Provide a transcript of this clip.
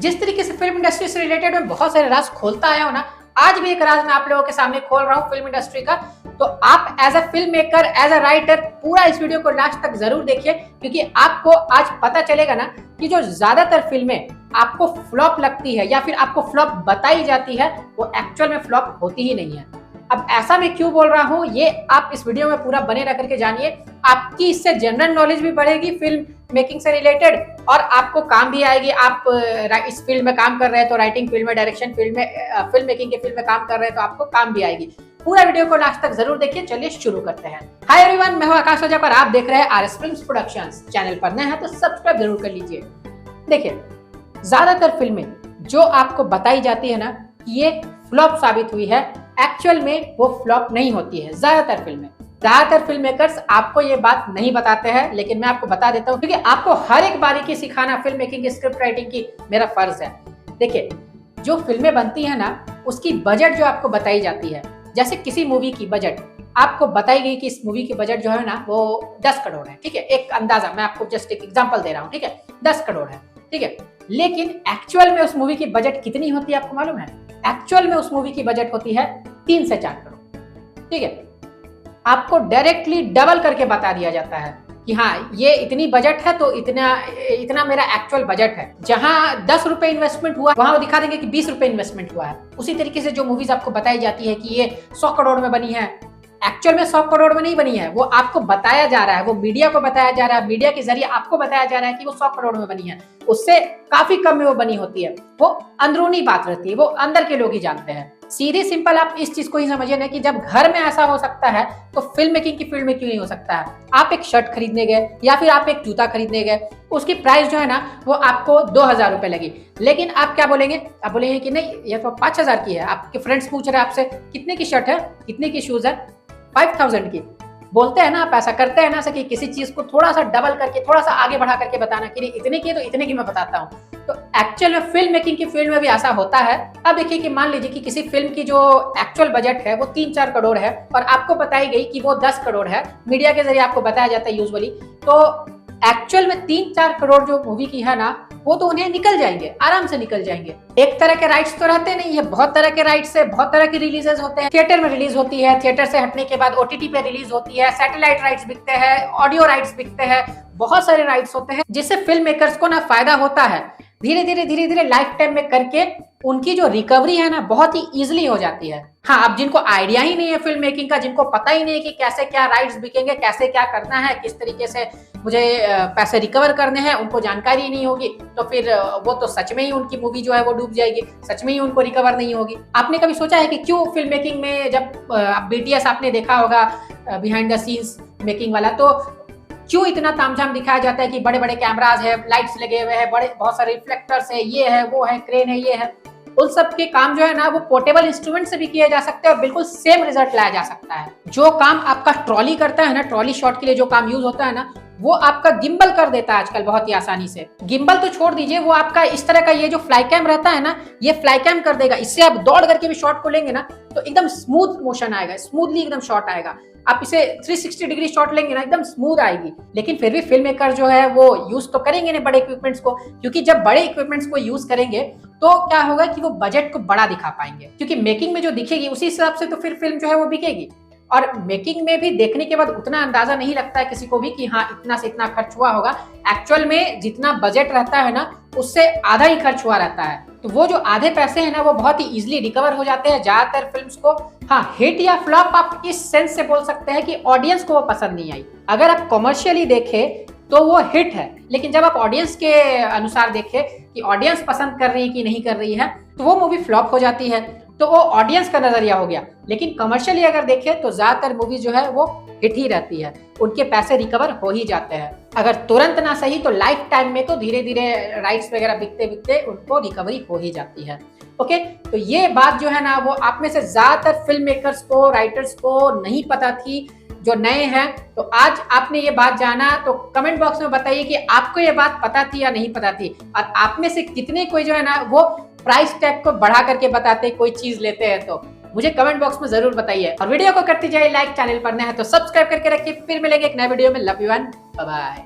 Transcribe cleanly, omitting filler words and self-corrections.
जिस तरीके से फिल्म इंडस्ट्री से रिलेटेड मैं बहुत सारे राज खोलता आया हूं ना, आज भी एक राज मैं आप लोगों के सामने खोल रहा हूं फिल्म इंडस्ट्री का। तो आप as a film maker, as a writer पूरा इस वीडियो को लास्ट तक जरूर देखिए, क्योंकि आपको आज पता चलेगा ना कि जो ज्यादातर फिल्में आपको फ्लॉप लगती है या फिर आपको फ्लॉप बताई जाती है वो एक्चुअल में फ्लॉप होती ही नहीं है। अब ऐसा मैं क्यों बोल रहा हूं ये आप इस वीडियो में पूरा बने रह करके जानिए। आपकी इससे जनरल नॉलेज भी बढ़ेगी फिल्म मेकिंग से रिलेटेड, और आपको काम भी आएगी। आप इस फील्ड में काम कर रहे हैं तो राइटिंग फील्ड में, डायरेक्शन फील्ड में, फिल्म मेकिंग के फील्ड में काम कर रहे हैं तो आपको काम भी आएगी। पूरा वीडियो को लास्ट तक जरूर देखिए। चलिए शुरू करते हैं। हाय एवरीवन, मैं हूं आकाश ओझा पर आप देख रहे हैं आरएस फिल्म्स प्रोडक्शंस। चैनल पर नए हैं तो सब्सक्राइब जरूर कर लीजिए। देखिए, ज्यादातर फिल्में जो आपको बताई जाती है ना कि ये फ्लॉप साबित हुई है, एक्चुअल में वो फ्लॉप नहीं होती है। ज्यादातर फिल्म मेकर्स आपको ये बात नहीं बताते हैं, लेकिन मैं आपको बता देता हूँ क्योंकि आपको हर एक बारीकी सिखाना फिल्म मेकिंग, स्क्रिप्ट राइटिंग की मेरा फर्ज है। देखिए, जो फिल्में बनती है ना उसकी बजट जो आपको बताई जाती है, जैसे किसी मूवी की बजट आपको बताई गई कि इस मूवी की बजट जो है ना वो 10 करोड़ है, ठीक है। एक अंदाजा, मैं आपको जस्ट एक एग्जांपल दे रहा हूँ, ठीक है, 10 करोड़ है, ठीक है। लेकिन एक्चुअल में उस मूवी की बजट कितनी होती है आपको मालूम है? एक्चुअल में उस मूवी की बजट होती है 3 से 4 करोड़, ठीक है। आपको डायरेक्टली डबल करके बता दिया जाता है कि हाँ ये इतनी बजट है तो इतना मेरा एक्चुअल बजट है। जहां 10 रुपए इन्वेस्टमेंट हुआ वहां वो दिखा देंगे कि 20 रुपए इन्वेस्टमेंट हुआ है। उसी तरीके से जो मूवीज आपको बताई जाती है कि ये 100 करोड़ में बनी है, एक्चुअल में 100 करोड़ में नहीं बनी है, वो आपको बताया जा रहा है, वो मीडिया को बताया जा रहा है, मीडिया के जरिए आपको बताया जा रहा है कि वो 100 करोड़ में बनी है। उससे काफी कम में वो बनी होती है। वो अंदरूनी बात रहती है, वो अंदर के लोग ही जानते हैं। सीधे सिंपल आप इस चीज को ही समझिए ना कि जब घर में ऐसा हो सकता है तो फिल्म मेकिंग की फील्ड में क्यों नहीं हो सकता है। आप एक शर्ट खरीदने गए या फिर आप एक जूता खरीदने गए, उसकी प्राइस जो है ना वो आपको 2000 रुपए लगी, लेकिन आप क्या बोलेंगे? आप बोलेंगे कि नहीं ये तो 5000 की है। आपके फ्रेंड्स पूछ रहे हैं आपसे कितने की शर्ट है, कितने की शूज है, 5000 की। बोलते हैं ना, आप ऐसा करते हैं ना कि किसी चीज को थोड़ा सा डबल करके, थोड़ा सा आगे बढ़ा करके बताना कि इतने की है तो इतने की मैं बताता हूँ। तो एक्चुअल में फिल्म मेकिंग की फील्ड में भी ऐसा होता है। अब देखिए कि मान लीजिए कि किसी फिल्म की जो एक्चुअल बजट है वो 3-4 करोड़ है और आपको बताई गई कि वो 10 करोड़ है, मीडिया के जरिए आपको बताया जाता है यूजुअली। तो एक्चुअल में 3-4 करोड़ जो मूवी की है ना वो तो उन्हें निकल जाएंगे, आराम से निकल जाएंगे। एक तरह के राइट्स तो रहते नहीं है, बहुत तरह के राइट्स है, बहुत तरह की रिलीजेस होते हैं। थिएटर में रिलीज होती है, थिएटर से हटने के बाद ओटीटी पे रिलीज होती है, सैटेलाइट राइट्स बिकते हैं, ऑडियो राइट्स बिकते हैं, बहुत सारे राइट्स होते हैं जिससे फिल्म मेकर्स को ना फायदा होता है। धीरे धीरे लाइफ टाइम में करके उनकी जो रिकवरी है ना बहुत ही इजीली हो जाती है। हाँ, अब जिनको आइडिया ही नहीं है फिल्म मेकिंग का, जिनको पता ही नहीं है कि कैसे क्या राइट्स बिकेंगे, कैसे क्या करना है, किस तरीके से मुझे पैसे रिकवर करने हैं, उनको जानकारी नहीं होगी, तो फिर वो तो सच में ही उनकी मूवी जो है वो डूब जाएगी, सच में ही उनको रिकवर नहीं होगी। आपने कभी सोचा है कि क्यों फिल्म मेकिंग में, जब बीटीएस आपने देखा होगा बिहाइंड द सीन्स मेकिंग वाला, तो क्यों इतना तामझाम दिखाया जाता है कि बड़े बड़े कैमराज है, लाइट्स लगे हुए हैं, बड़े बहुत सारे रिफ्लेक्टर्स है, ये है वो है, क्रेन है, ये है। उन सब के काम जो है ना वो पोर्टेबल इंस्ट्रूमेंट से भी किए जा सकते हैं और बिल्कुल सेम रिजल्ट लाया जा सकता है। जो काम आपका ट्रॉली करता है ना, ट्रॉली शॉट के लिए जो काम यूज होता है ना, वो आपका गिम्बल कर देता है आजकल बहुत ही आसानी से। गिम्बल तो छोड़ दीजिए, वो आपका इस तरह का ये जो फ्लाई कैम रहता है ना, ये फ्लाई कैम कर देगा। इससे आप दौड़ करके भी शॉट को लेंगे ना तो एकदम स्मूथ मोशन आएगा, स्मूथली एकदम शॉट आएगा। आप इसे 360 डिग्री शॉट लेंगे ना एकदम स्मूथ आएगी। लेकिन फिर भी फिल्म मेकर जो है वो यूज तो करेंगे ना बड़े इक्विपमेंट्स को, क्योंकि जब बड़े इक्विपमेंट्स को यूज करेंगे तो क्या होगा कि वो बजट को बड़ा दिखा पाएंगे, क्योंकि मेकिंग में जो दिखेगी उसी हिसाब से तो फिर फिल्म जो है वो बिकेगी। और मेकिंग में भी देखने के बाद उतना अंदाजा नहीं लगता है किसी को भी कि हाँ इतना से इतना खर्च हुआ होगा। एक्चुअल में जितना बजट रहता है ना उससे आधा ही खर्च हुआ रहता है। तो वो जो आधे पैसे हैं ना वो बहुत ही इजीली रिकवर हो जाते हैं ज्यादातर फिल्म्स को। हाँ, हिट या फ्लॉप आप इस सेंस से बोल सकते हैं कि ऑडियंस को वो पसंद नहीं आई। अगर आप कॉमर्शियली देखें तो वो हिट है, लेकिन जब आप ऑडियंस के अनुसार देखें कि ऑडियंस पसंद कर रही है कि नहीं कर रही है तो वो मूवी फ्लॉप हो जाती है। तो वो ऑडियंस का नजरिया हो गया। लेकिन कमर्शियली अगर देखें तो ज्यादातर मूवी जो है वो हिट ही रहती है, उनके पैसे रिकवर हो ही जाते हैं। अगर तुरंत ना सही तो लाइफ टाइम में तो धीरे धीरे राइट्स वगैरह बिकते बिकते उनको रिकवरी हो ही जाती है। ओके, तो ये बात जो है ना वो आप में से ज्यादातर फिल्म मेकर्स को, राइटर्स को नहीं पता थी, जो नए हैं। तो आज आपने ये बात जाना, तो कमेंट बॉक्स में बताइए कि आपको ये बात पता थी या नहीं पता थी, और आप में से कितने कोई जो है ना वो प्राइस टैग को बढ़ा करके बताते कोई चीज लेते हैं। तो मुझे कमेंट बॉक्स में जरूर बताइए, और वीडियो को करते जाइए लाइक, चैनल पर नए हैं तो सब्सक्राइब करके रखिए। फिर मिलेंगे एक नए वीडियो में। Love you and bye bye.